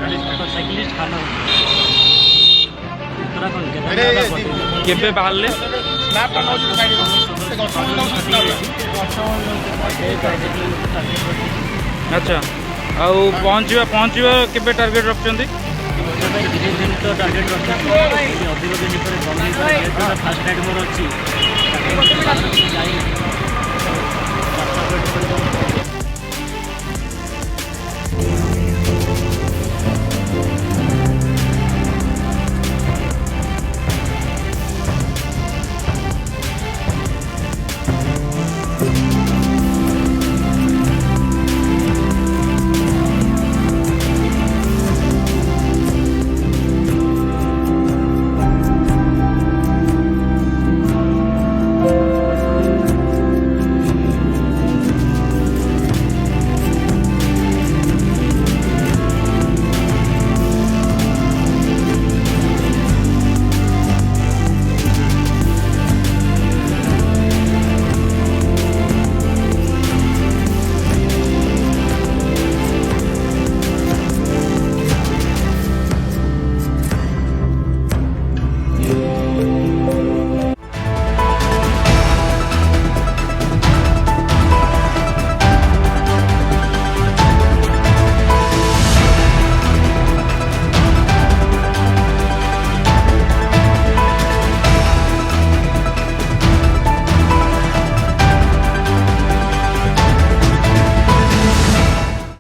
cyclist खाना केबे बाहरले अच्छा आउ पहुँचवा केबे टार्गेट रखुଛନ୍ତି तो टार्गेट रखा अधिक दिन पर फास्ट राइड मोर अच्छी